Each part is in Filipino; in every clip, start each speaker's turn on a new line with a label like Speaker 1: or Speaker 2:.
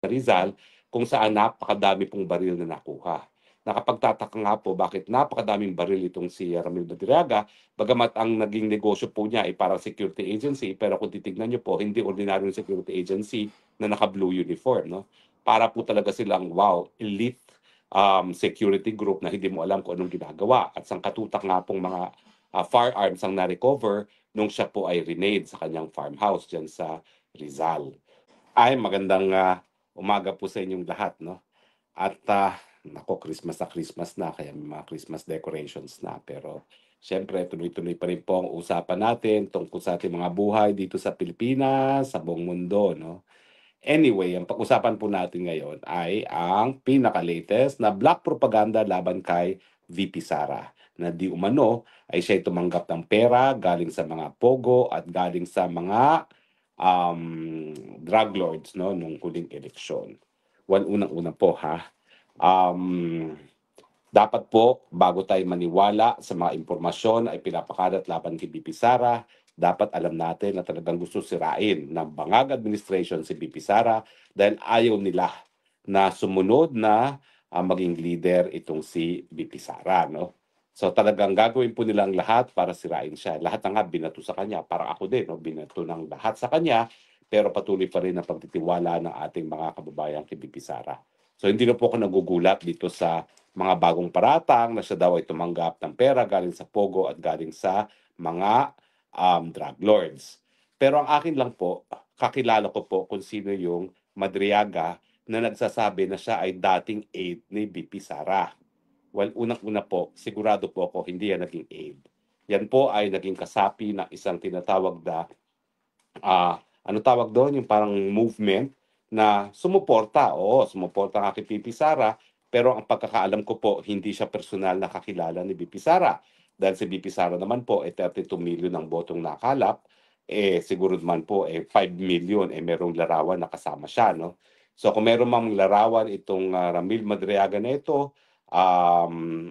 Speaker 1: Rizal kung saan napakadami pong baril na nakuha. Nakapagtataka nga po bakit napakadaming baril itong si Ramil Madriaga, bagamat ang naging negosyo po niya ay parang security agency, pero kung titignan niyo po, hindi ordinaryong security agency na naka-blue uniform, no? Para po talaga silang, wow, elite security group na hindi mo alam kung anong ginagawa. At sangkatutak nga pong mga firearms ang na-recover nung siya po ay renade sa kanyang farmhouse dyan sa Rizal. Ay, magandang umaga po sa inyong lahat, no? At nako, Christmas na, kaya may mga Christmas decorations na. Pero siyempre, tuloy-tuloy pa rin po ang usapan natin tungkol sa ating mga buhay dito sa Pilipinas, sa buong mundo, no? Anyway, ang pag-usapan po natin ngayon ay ang pinaka-latest na black propaganda laban kay VP Sara, na di umano ay siya tumanggap ng pera galing sa mga pogo at galing sa mga drug lords, no, nung huling eleksyon. Well, unang-una po ha, dapat po, bago tayo maniwala sa mga impormasyon ay pinapakalat laban kay BP Sara, dapat alam natin na talagang gusto sirain ng Bangag administration si BP Sara dahil ayaw nila na sumunod na maging leader itong si BP Sara, no? So talagang gagawin po nila ang lahat para sirain siya. Lahat na nga binato sa kanya. Parang ako din, no? Binato ng lahat sa kanya, pero patuloy pa rin ang pagtitiwala ng ating mga kababayan kay BP Sara. So hindi na po ako nagugulat dito sa mga bagong paratang na siya daw ay tumanggap ng pera galing sa Pogo at galing sa mga drug lords. Pero ang akin lang po, kakilala ko po kung sino yung Madriaga na nagsasabi na siya ay dating aide ni BP Sara. Well, unang-una po, sigurado po ako hindi yan naging aide. Yan po ay naging kasapi ng isang tinatawag na ano tawag doon, yung parang movement na sumuporta. Oo, sumuporta nga kay BP Sara, pero ang pagkakaalam ko po, hindi siya personal na kakilala ni BP Sara. Dahil si BP Sara naman po, 32 million ang botong nakalap, siguro naman po, 5 million, merong larawan na kasama siya, no? So kung meron mang larawan itong Ramil Madriaga na ito,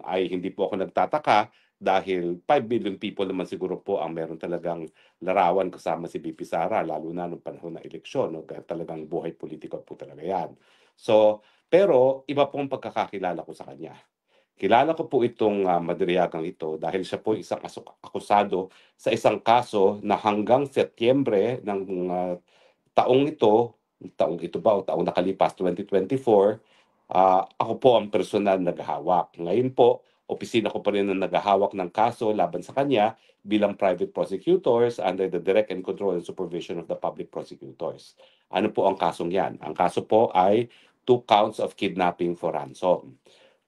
Speaker 1: ay hindi po ako nagtataka dahil 5 million people naman siguro po ang meron talagang larawan kasama si BP Sara, lalo na nung panahon ng eleksyon, no? Talagang buhay politiko po talaga yan. So, pero iba pong pagkakakilala ko sa kanya. Kilala ko po itong Madriagang ito dahil siya po isang akusado sa isang kaso na hanggang Setyembre ng taong ito ba o taong nakalipas, 2024, ako po ang personal naghahawak. Ngayon po, opisina ko pa rin ang naghahawak ng kaso laban sa kanya bilang private prosecutors under the direct and control and supervision of the public prosecutors. Ano po ang kasong yan? Ang kaso po ay 2 counts of kidnapping for ransom.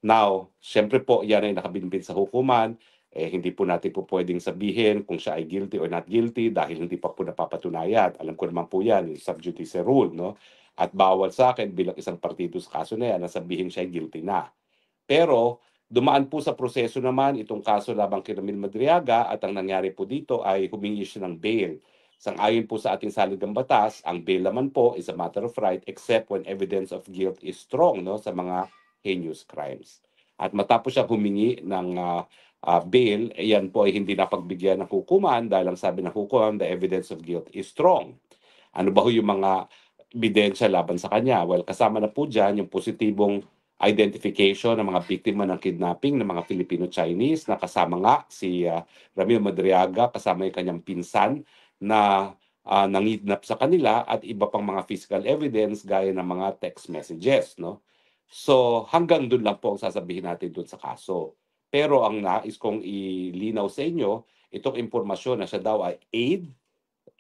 Speaker 1: Now, siyempre po yan ay nakabinbin sa hukuman, hindi po natin po pwedeng sabihin kung siya ay guilty or not guilty dahil hindi pa po napapatunayan. Alam ko naman po yan, yung sub judice rule, no? At bawal sa akin bilang isang partido sa kaso na yan na sabihin siya ay guilty na. Pero dumaan po sa proseso naman itong kaso labang kay Ramil Madriaga at ang nangyari po dito ay humingi siya ng bail. Sang-ayon po sa ating saligang batas, ang bail naman po is a matter of right except when evidence of guilt is strong, no, sa mga heinous crimes. At matapos siya humingi ng bail, yan po ay hindi napagbigyan ng hukuman dahil ang sabi ng hukuman, the evidence of guilt is strong. Ano ba ho yung mga ebidensya laban sa kanya? Well, kasama na po dyan yung positibong identification ng mga biktima ng kidnapping ng mga Filipino-Chinese na kasama nga si Ramil Madriaga, kasama yung kanyang pinsan na nangidnap sa kanila at iba pang mga physical evidence gaya ng mga text messages, no? So hanggang doon lang po ang sasabihin natin doon sa kaso. Pero ang nais kong ilinaw sa inyo, itong impormasyon na siya daw ay aide,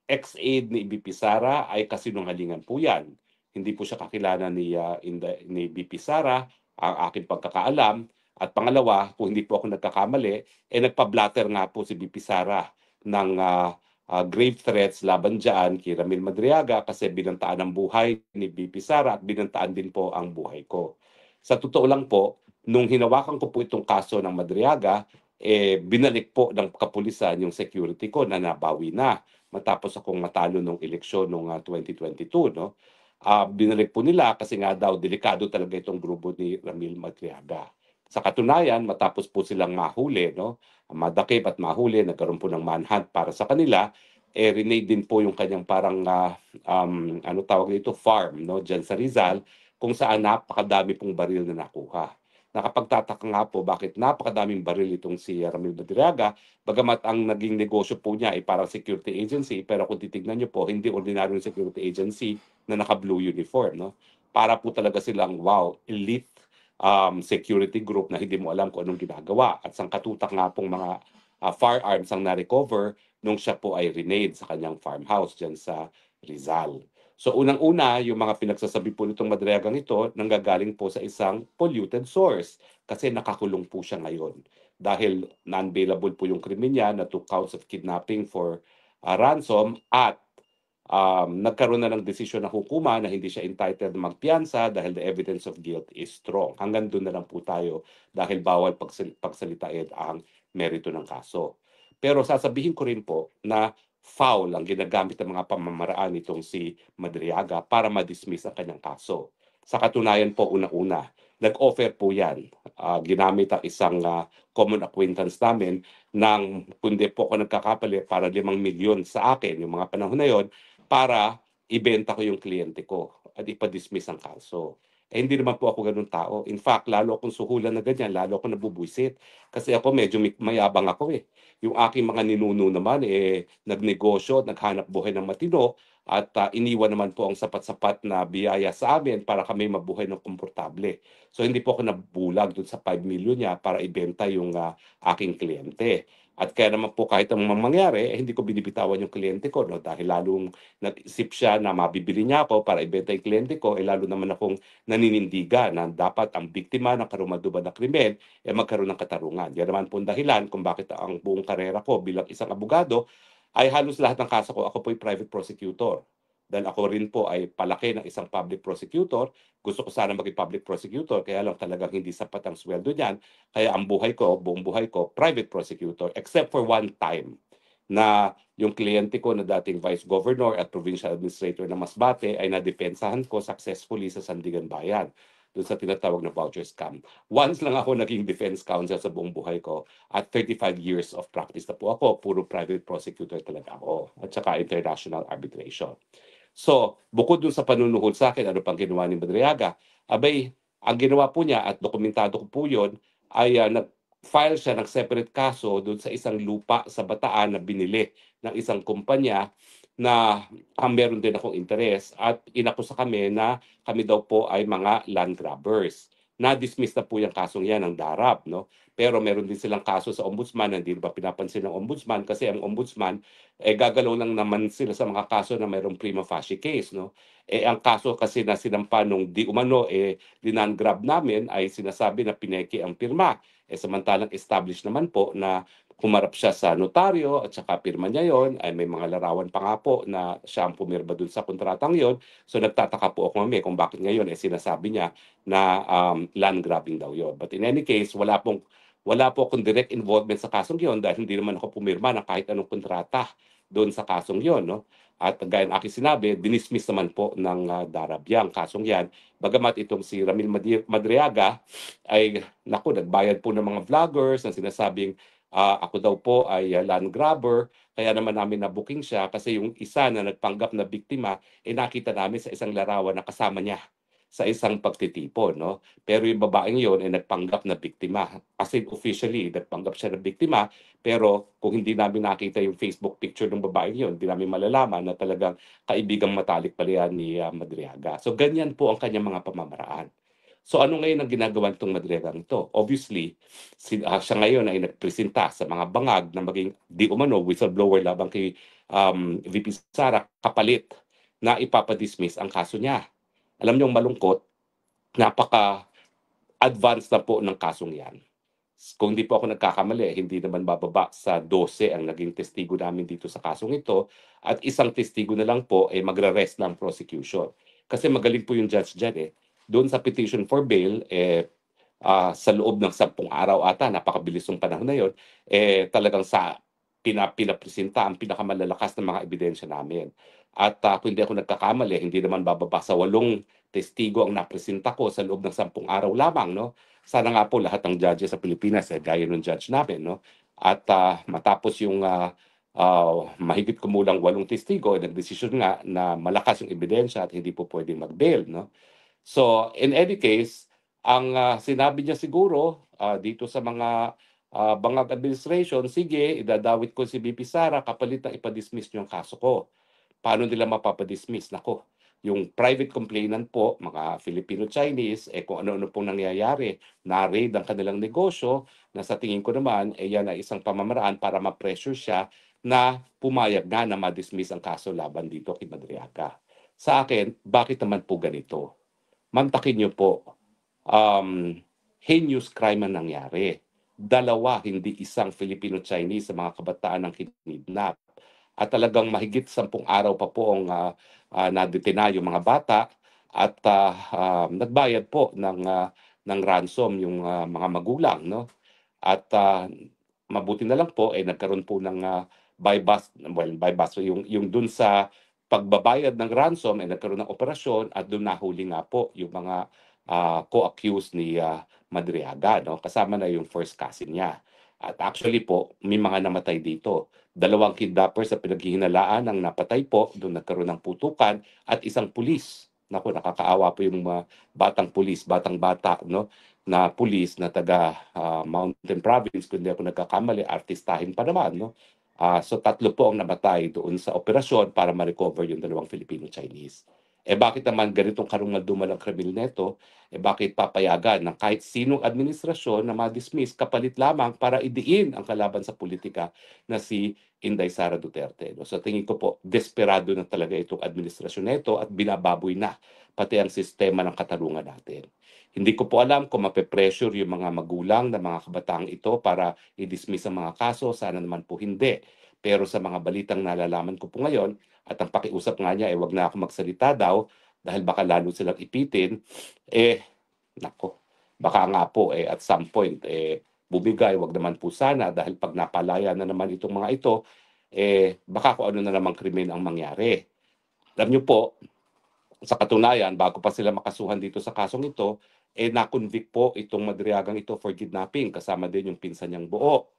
Speaker 1: ex-aide ni BP Sara ay kasinungalingan po yan. Hindi po siya kakilala ni BP Sara, ang aking pagkakaalam. At pangalawa, kung hindi po ako nagkakamali, nagpa-blatter nga po si BP Sara ng grave threats laban dyan kay Ramil Madriaga kasi binantaan ang buhay ni BP Sara at binantaan din po ang buhay ko. Sa totoo lang po, nung hinawakan ko po itong kaso ng Madriaga, binalik po ng kapulisan yung security ko na nabawi na matapos akong matalo nung eleksyon nung 2022, no? Binalik po nila kasi nga daw delikado talaga itong grupo ni Ramil Madriaga. Sa katunayan, matapos po silang mahuli, no? Madakip at mahuli, nagkaroon po ng manhunt para sa kanila, renade din po yung kanyang parang ano tawag dito, farm, no, diyan sa Rizal, kung saan napakadami pong baril na nakuha. Nakapagtataka nga po bakit napakadaming baril itong si Ramil Madriaga, bagamat ang naging negosyo po niya ay parang security agency, pero kung titignan niyo po, hindi ordinaryong security agency na naka-blue uniform, no? Para po talaga silang, wow, elite security group na hindi mo alam kung anong ginagawa. At sangkatutak nga pong mga firearms ang na-recover nung siya po ay renade sa kanyang farmhouse dyan sa Rizal. So unang-una, yung mga pinagsasabi po nitong Madriagang ito, nanggagaling po sa isang polluted source kasi nakakulong po siya ngayon. Dahil non-bailable po yung krimen niya na 2 counts of kidnapping for ransom at nagkaroon na ng desisyon ng hukuma na hindi siya entitled na magpiyansa dahil the evidence of guilt is strong. Hanggang doon na lang po tayo dahil bawal pagsalitain ang merito ng kaso. Pero sasabihin ko rin po na foul ang ginagamit ng mga pamamaraan nitong si Madriaga para ma-dismiss ang kanyang kaso. Sa katunayan po, una-una, nag-offer po yan. Ginamit ang isang common acquaintance namin ng, kundi po ako nagkakapali, para 5 milyon sa akin, yung mga panahon na yon, para ibenta ko yung kliyente ko at ipa-dismiss ang kaso. Eh, hindi naman po ako ganun tao. In fact, lalo akong suhulan na ganyan, lalo akong nabubwisit. Kasi ako medyo mayabang ako eh. Yung aking mga ninuno naman nagnegosyo, naghanap buhay ng matino at iniwan naman po ang sapat-sapat na biyaya sa amin para kami mabuhay ng komportable. So hindi po ako nabulag dun sa 5 million niya para ibenta yung aking kliyente. At kaya naman po kahit ang mangyari, hindi ko binibitawan yung kliyente ko, no? Dahil lalong nag-isip siya na mabibili niya ako para ibenta yung kliyente ko, lalo naman akong naninindigan na dapat ang biktima ng karumalduman na krimen magkaroon ng katarungan. Yan naman po ang dahilan kung bakit ang buong karera ko bilang isang abogado ay halos lahat ng kaso ko, ako po'y private prosecutor. Dahil ako rin po ay palaki ng isang public prosecutor. Gusto ko sana maging public prosecutor, kaya lang talagang hindi sapat ang sweldo niyan. Kaya ang buhay ko, buong buhay ko, private prosecutor, except for one time na yung kliyente ko na dating vice governor at provincial administrator ng Masbate ay nadepensahan ko successfully sa Sandigan Bayan doon sa tinatawag na voucher scam. Once lang ako naging defense counsel sa buong buhay ko at 35 years of practice na po ako. Puro private prosecutor talaga ako at saka international arbitration. So, bukod dun sa panunuhol sa akin, ano pang ginawa ni Madriaga? Abay, ang ginawa po niya at dokumentado ko po yun ay nag-file siya ng separate kaso doon sa isang lupa sa Bataan na binili ng isang kumpanya na meron din akong interes at inakusa kami na kami daw po ay mga land grabbers. Na-dismiss na po yung kasong yan ng DARAP, no? Pero meron din silang kaso sa ombudsman na hindi ba pinapansin ng ombudsman kasi ang ombudsman gagalaw lang naman sila sa mga kaso na mayroong prima facie case, no? Ang kaso kasi na sinampa nung di umano, dinan-grab namin ay sinasabi na pineke ang pirma. Samantalang established naman po na humarap siya sa notaryo at saka pirma niya yon, ay may mga larawan pa nga po na siya ang pumirma dun sa kontratang yon. So nagtataka po ako kung bakit ngayon sinasabi niya na land grabbing daw yon. But in any case, wala po akong direct involvement sa kasong yon dahil hindi naman ako pumirma ng kahit anong kontrata doon sa kasong yon, no? At gaya ng aking sinabi, dinismiss naman po ng DARAB yang kasong yan. Bagamat itong si Ramil Madriaga ay, naku, nagbayad po ng mga vloggers na sinasabing ako daw po ay land grabber, kaya naman namin na-booking siya kasi yung isa na nagpanggap na biktima, nakita namin sa isang larawan na kasama niya sa isang pagtitipon, no? Pero yung babaeng yon ay nagpanggap na biktima. As in, officially, nagpanggap siya na biktima, pero kung hindi namin nakita yung Facebook picture ng babaeng yon, hindi namin malalaman na talagang kaibigang matalik pala yan ni Madriaga. So, ganyan po ang kanyang mga pamamaraan. So ano ngayon ang ginagawa nitong Madriagang ito? Obviously, siya ngayon ay nagpresenta sa mga bangag na maging di umano whistleblower labang kay VP Sara kapalit na ipapadismiss ang kaso niya. Alam niyo ang malungkot, napaka-advanced na po ng kasong yan. Kung hindi po ako nagkakamali, hindi naman bababa sa 12 ang naging testigo namin dito sa kasong ito at isang testigo na lang po ay magre-rest ng prosecution. Kasi magaling po yung judge dyan Doon sa petition for bail, sa loob ng 10 araw ata, napakabilis ng panahon na yon, talagang pinapresenta ang pinakamalalakas na mga ebidensya namin. At kung hindi ako nagkakamali, hindi naman bababa sa 8 testigo ang napresenta ko sa loob ng 10 araw lamang, no? Sana nga po lahat ng judges sa Pilipinas gaya ng judge namin, no? At matapos yung mahigit kumulang 8 testigo, nagdesisyon nga na malakas yung ebidensya at hindi po pwedeng mag-bail, no? So, in any case, ang sinabi niya siguro dito sa mga bangag administration, sige, idadawit ko si BP Sara kapalit na ipa-dismiss niyo ang kaso ko. Paano nila mapapadismiss? Nako, yung private complainant po, mga Filipino-Chinese, kung ano-ano pong nangyayari, na-raid ang kanilang negosyo, na sa tingin ko naman, yan ay isang pamamaraan para ma-pressure siya na pumayag na ma-dismiss ang kaso laban dito kay Madriaga. Sa akin, bakit naman po ganito? Mantakin niyo po, um, heinous crime ang nangyari. Dalawa, hindi isang Filipino-Chinese sa mga kabataan ang kinidnap. At talagang mahigit 10 araw pa po ang nadetina yung mga bata at nagbayad po ng ransom yung mga magulang, no? At mabuti na lang po nagkaroon po ng bypass yung dun sa pagbabayad ng ransom nagkaroon ng operasyon at doon nahuli nga po yung mga co-accused ni Madriaga, no? Kasama na yung first cousin niya. At actually po, may mga namatay dito. 2 kidnappers sa pinaghihinalaan ang napatay po, doon nagkaroon ng putukan, at isang pulis. Naku, nakakaawa po yung batang pulis, batang-bata, no? Na pulis na taga Mountain Province, kung hindi ako nagkakamali, artistahin pa naman, no? So 3 po ang namatay doon sa operasyon para ma-recover yung 2 Filipino-Chinese. Bakit naman ganitong karumal-dumal ang kriminal neto? Bakit papayagan ng kahit sinong administrasyon na ma-dismiss kapalit lamang para idiin ang kalaban sa politika na si Inday Sara Duterte? No? So tingin ko po, desperado na talaga itong administrasyon neto at binababoy na pati ang sistema ng katarungan natin. Hindi ko po alam kung mape-pressure yung mga magulang ng mga kabataang ito para i-dismiss ang mga kaso. Sana naman po hindi. Pero sa mga balitang nalalaman ko po ngayon, at ang pakiusap nga niya wag na ako magsalita daw dahil baka lalo silang ipitin, nako, baka nga po at some point bumigay, wag naman po sana dahil pag napalaya na naman itong mga ito, baka kung ano na namang krimen ang mangyari. Alam niyo po, sa katunayan, bago pa sila makasuhan dito sa kasong ito, na-convict po itong Madriagang ito for kidnapping, kasama din yung pinsan niyang buo.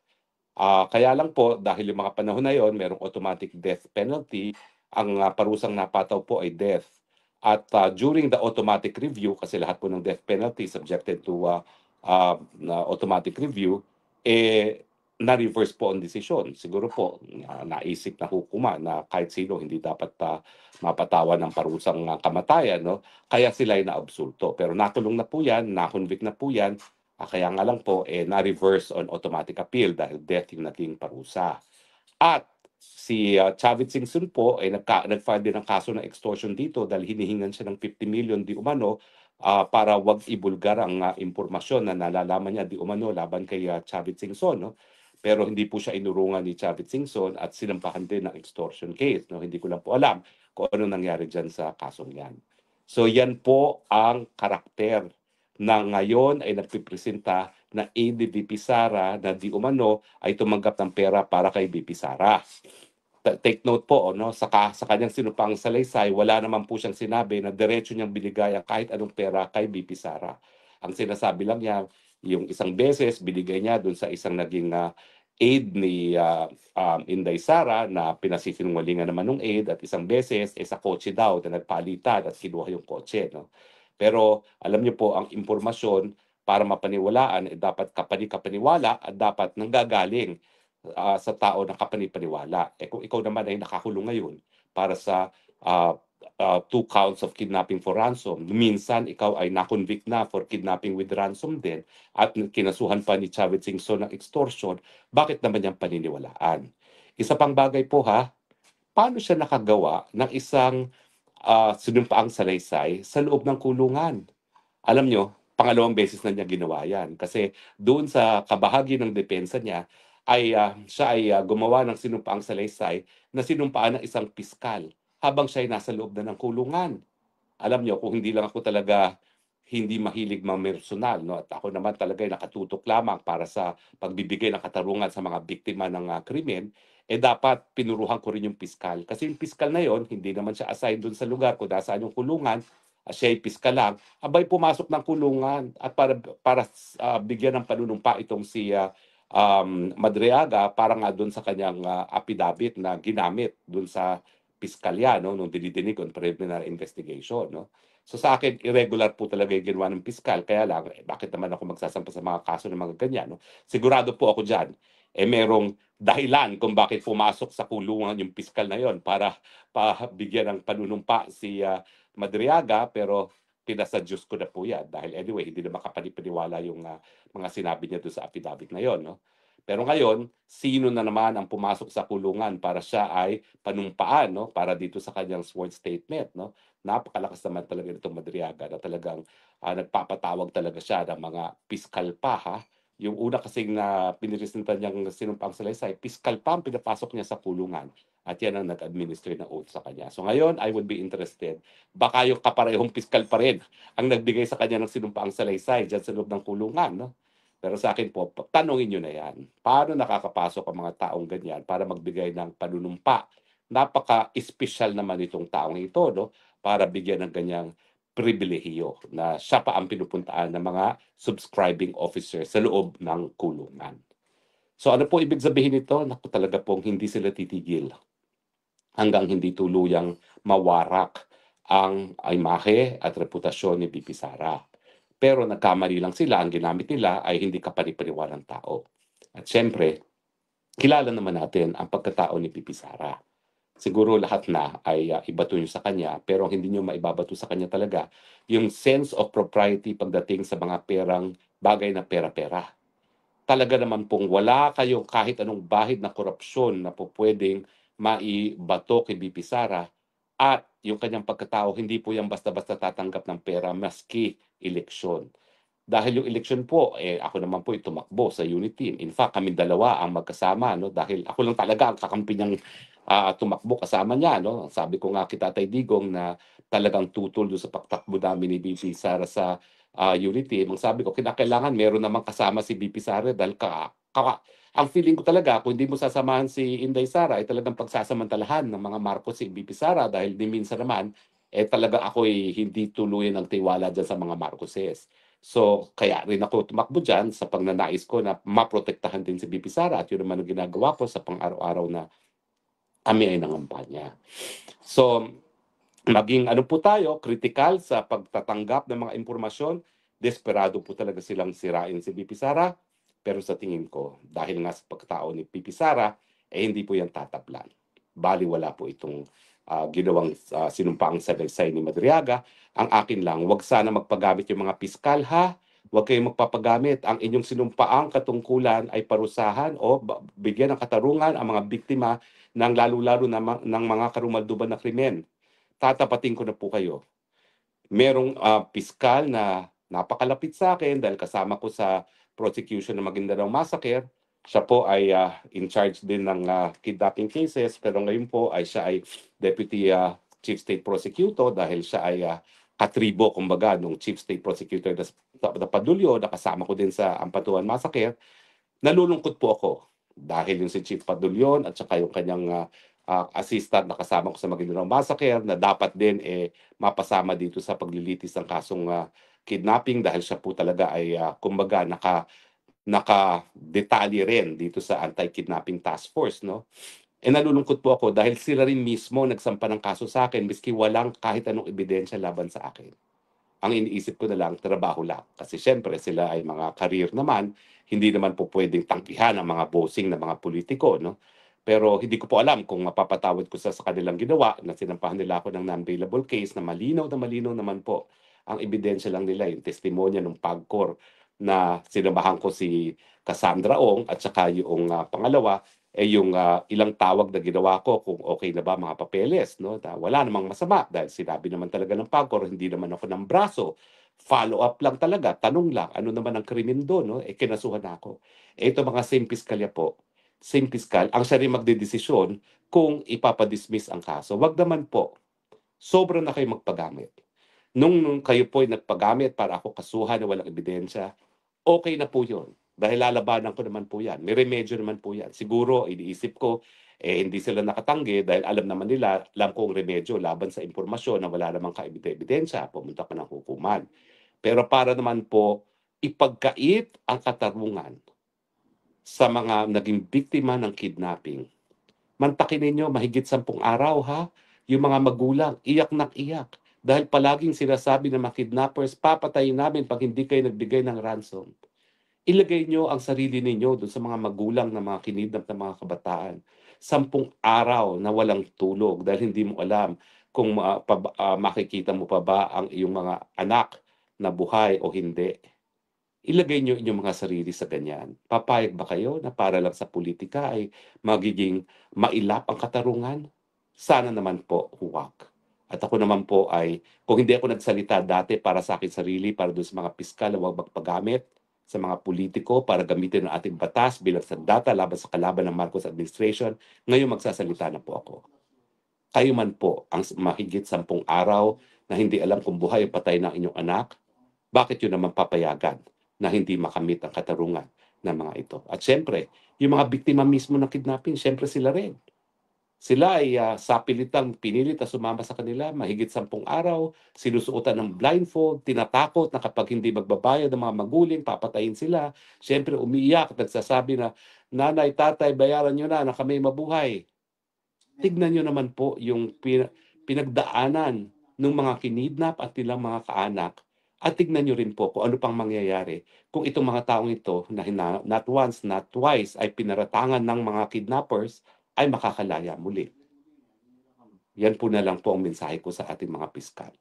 Speaker 1: Kaya lang po, dahil yung mga panahon na yon, merong automatic death penalty, ang parusang napataw po ay death. At during the automatic review, kasi lahat po ng death penalty subjected to automatic review, na-reverse po ang desisyon. Siguro po, naisip na hukuma na kahit sino hindi dapat mapatawan ng parusang kamatayan, no? Kaya sila ay naabsulto. Pero nakulong na po yan, na-convict na po yan, kaya nga lang po, na-reverse on automatic appeal dahil death yung naging parusa. At si Chavit Singson po ay nag-file din ng kaso ng extortion dito dahil hinihingan siya ng 50 million di umano para wag ibulgar ang impormasyon na nalalaman niya di umano laban kay Chavit Singson, no? Pero hindi po siya inurungan ni Chavit Singson at sinampahan din ng extortion case, no? Hindi ko lang po alam kung ano nangyari diyan sa kasong yan. So yan po ang karakter na ngayon ay nagpipresenta na aide ni VP Sara na di umano ay tumanggap ng pera para kay VP Sara. Take note po, no, sa kanyang sinupang salaysay, wala naman po siyang sinabi na diretso niyang binigay ang kahit anong pera kay VP Sara. Ang sinasabi lang niya, yung isang beses binigay niya doon sa isang naging aide ni Inday Sara na pinasisinungalingan naman ng aide at isang beses sa kotse daw na nagpalitan at kinuha yung kotse, no. Pero alam niyo po, ang impormasyon para mapaniwalaan dapat kapani-kapaniwala at dapat nanggagaling sa tao na kapani-paniwala. Kung ikaw naman ay nakakulong ngayon para sa 2 counts of kidnapping for ransom, minsan ikaw ay na-convict na for kidnapping with ransom din at kinasuhan pa ni Chavit Singson ng extortion, bakit naman niyang paniniwalaan? Isa pang bagay po paano siya nakagawa ng isang sinumpaang salaysay sa loob ng kulungan? Alam nyo, pangalawang beses na niya ginawa yan. Kasi doon sa kabahagi ng depensa niya, siya ay gumawa ng sinumpaang salaysay na sinumpaan ng isang piskal habang siya ay nasa loob na ng kulungan. Alam nyo, kung hindi lang ako talaga hindi mahilig mamersonal, no? At ako naman talaga ay nakatutok lamang para sa pagbibigay ng katarungan sa mga biktima ng krimen, dapat pinuruhan ko rin yung piskal. Kasi yung piskal na yon, hindi naman siya assigned doon sa lugar kung nasaan yung kulungan, siya ay piskal lang, abay pumasok ng kulungan at para bigyan ng panunumpa itong si Madriaga para nga doon sa kanyang affidavit na ginamit doon sa piskalya, no, nung dinidinig on preliminary investigation, no. So sa akin, irregular po talaga yung ginawa ng piskal, kaya lang, bakit naman ako magsasampa sa mga kaso ng mga ganyan, no? Sigurado po ako dyan, merong dahilan kung bakit pumasok sa kulungan yung piskal na yon para bigyan ng panunumpa si Madriaga, pero pinasadyos ko na po yan dahil anyway, hindi na makapanipaniwala yung mga sinabi niya doon sa affidavit na yon, no? Pero ngayon, sino na naman ang pumasok sa kulungan para siya ay panumpaan, no? Para dito sa kanyang sworn statement, no? Napakalakas naman talaga nitong Madriaga na talagang nagpapatawag talaga siya ng mga piskal pa, ha? Yung una kasing na piniresentan niyang sinumpang salaysay, piskal pa ang pinapasok niya sa kulungan. At yan ang nag-administer ng oath sa kanya. So ngayon, I would be interested. Baka yung kaparehong piskal pa rin ang nagbigay sa kanya ng sinumpaang salaysay dyan sa loob ng kulungan, no? Pero sa akin po, tanongin nyo na yan. Paano nakakapasok ang mga taong ganyan para magbigay ng panunumpa? Napaka-espesyal naman itong taong ito, no? Para bigyan ng ganyang pribilehiyo na siya pa ang pinupuntaan ng mga subscribing officer sa loob ng kulungan. So ano po ibig sabihin nito? Naku, talaga pong hindi sila titigil hanggang hindi tuluyang mawarak ang imahe at reputasyon ni BP Sara. Pero nagkamali lang sila, ang ginamit nila ay hindi kapanipaniwalang tao. At siyempre, kilala naman natin ang pagkatao ni BP Sara. Siguro lahat na ay ibato nyo sa kanya, pero hindi nyo maibabato sa kanya talaga yung sense of propriety pagdating sa mga perang bagay na pera-pera. Talaga naman pong wala kayong kahit anong bahid na korupsyon na po pwedeng maibato kay BP Sara at yung kanyang pagkatao, hindi po yan basta-basta tatanggap ng pera maski eleksyon. Dahil yung eleksyon po, ako naman po tumakbo sa unit team. In fact, kami dalawa ang magkasama, no? Dahil ako lang talaga ang kakampi niyang tumakbo kasama niya, no? Sabi ko nga kay Tatay Digong na talagang tutol doon sa pagtakbo namin ni BP Sara sa unit team. Ang sabi ko, kinakailangan meron namang kasama si BP Sara dahil ang feeling ko talaga, kung hindi mo sasamahan si Inday Sara, ay talagang pagsasamantalahan ng mga Marcos si BP Sara dahil di minsan naman, talaga ako'y hindi tuluyan ng tiwala dyan sa mga Marcoses. So, kaya rin ako tumakbo dyan sa pagnanais ko na maprotektahan din si BP Sara at yun naman ang ginagawa ko sa pang-araw-araw na kami ay nangampanya. So, maging ano po tayo, critical sa pagtatanggap ng mga impormasyon, desperado po talaga silang sirain si BP Sara, pero sa tingin ko, dahil nga sa pagkatao ni BP Sara, hindi po yan tatablan. Baliwala po itong ginawang sinumpaang salaysay ni Madriaga. Ang akin lang, wag sana magpagamit yung mga piskal, ha? Huwag kayong magpapagamit. Ang inyong sinumpaang katungkulan ay parusahan o bigyan ng katarungan ang mga biktima ng lalo-lalo ng mga karumalduban na krimen. Tatapatin ko na po kayo. Merong piskal na napakalapit sa akin dahil kasama ko sa prosecution ng Maguindanao Massacre. Siya po ay in charge din ng kidnapping cases, pero ngayon po ay siya ay Deputy Chief State Prosecutor dahil siya ay katribo, kumbaga, nung Chief State Prosecutor na Padulyo, nakasama ko din sa Ampatuan Massacre. Nalulungkot po ako dahil yung si Chief Padulyon at saka yung kanyang assistant na kasama ko sa Maguindanao Massacre na dapat din mapasama dito sa paglilitis ng kasong kidnapping dahil siya po talaga ay kumbaga naka-detalye rin dito sa Anti-Kidnapping Task Force, no? Nalulungkot po ako dahil sila rin mismo nagsampa ng kaso sa akin miski walang kahit anong ebidensya laban sa akin. Ang iniisip ko na lang, trabaho lang. Kasi siyempre sila ay mga career naman, hindi naman po pwedeng tangkihan ang mga bossing ng mga politiko, no? Pero hindi ko po alam kung mapapatawad ko sa kanilang ginawa na sinampahan nila ako ng non-bailable case na malinaw naman po. Ang ebidensya lang nila, yung testimonya ng PAGCOR na sinamahan ko si Cassandra Ong at saka yung pangalawa, yung ilang tawag na ginawa ko kung okay na ba mga papeles, no? Wala namang masama dahil sinabi naman talaga ng PAGCOR, hindi naman ako ng braso. Follow up lang talaga, tanong lang, ano naman ang krimen doon, no? Kinasuhan ako. Ito mga same piskalya po, same piskal, ang siya rin magdedesisyon kung ipapadismiss ang kaso. Wag naman po, sobra na kayo magpagamit. Nung kayo po ay nagpagamit para ako kasuhan na walang ebidensya, okay na po yun. Dahil lalabanan ko naman po yan. May remedyo naman po yan. Siguro, iniisip ko, hindi sila nakatanggi dahil alam naman nila, alam ko ang remedyo laban sa impormasyon na wala namang kaebidensya, pumunta ka ng hukuman. Pero para naman po, ipagkait ang katarungan sa mga naging biktima ng kidnapping. Mantakin ninyo mahigit 10 araw ha, yung mga magulang iyak na iyak dahil palaging sinasabi ng mga kidnappers, papatayin namin pag hindi kayo nagbigay ng ransom. Ilagay nyo ang sarili ninyo doon sa mga magulang ng mga kinidnap na mga kabataan. 10 araw na walang tulog dahil hindi mo alam kung makikita mo pa ba ang iyong mga anak na buhay o hindi. Ilagay nyo inyong mga sarili sa ganyan. Papayag ba kayo na para lang sa politika ay magiging mailap ang katarungan? Sana naman po huwag. At ako naman po ay, kung hindi ako nagsalita dati para sa akin sarili, para doon sa mga piskal na huwag magpagamit, sa mga politiko para gamitin ang ating batas bilang sandata laban sa kalaban ng Marcos administration, ngayon magsasalita na po ako. Kayo man po ang mahigit 10 araw na hindi alam kung buhay o patay ng inyong anak, bakit yun naman papayagan na hindi makamit ang katarungan ng mga ito? At syempre, yung mga biktima mismo ng kidnapping, syempre sila rin. Sila ay sapilitang pinilit na sumama sa kanila, mahigit 10 araw, sinusuotan ng blindfold, tinatakot na kapag hindi magbabayad ng mga maguling, papatayin sila. Siyempre umiiyak at nagsasabi na, nanay, tatay, bayaran nyo na kami mabuhay. Tignan nyo naman po yung pinagdaanan ng mga kinidnap at nilang mga kaanak. At tignan nyo rin po kung ano pang mangyayari kung itong mga taong ito na not once, not twice ay pinaratangan ng mga kidnappers ay makakalaya muli. Yan po na lang po ang mensahe ko sa ating mga piskal.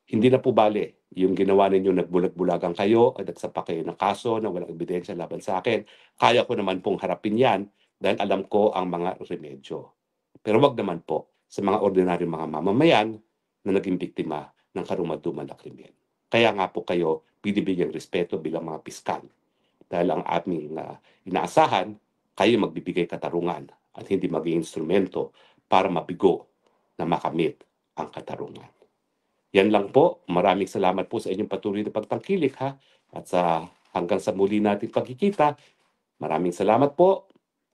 Speaker 1: Hindi na po bale yung ginawa ninyo, nagbulag-bulagan kayo at nagsampa kayo ng kaso na walang ebidensya laban sa akin. Kaya ko naman pong harapin yan dahil alam ko ang mga remedyo. Pero wag naman po sa mga ordinaryong mga mamamayan na naging biktima ng karumaduman na krimen. Kaya nga po kayo binibigyang respeto bilang mga piskal. Dahil ang aming inaasahan, kayo magbibigay katarungan at hindi maging instrumento para mabigo na makamit ang katarungan. Yan lang po. Maraming salamat po sa inyong patuloy na pagtangkilik ha. At hanggang sa muli nating pagkikita, maraming salamat po.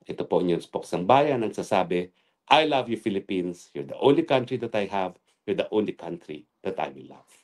Speaker 1: Ito po inyong spoksang bayan nagsasabi, I love you Philippines. You're the only country that I have. You're the only country that I will love.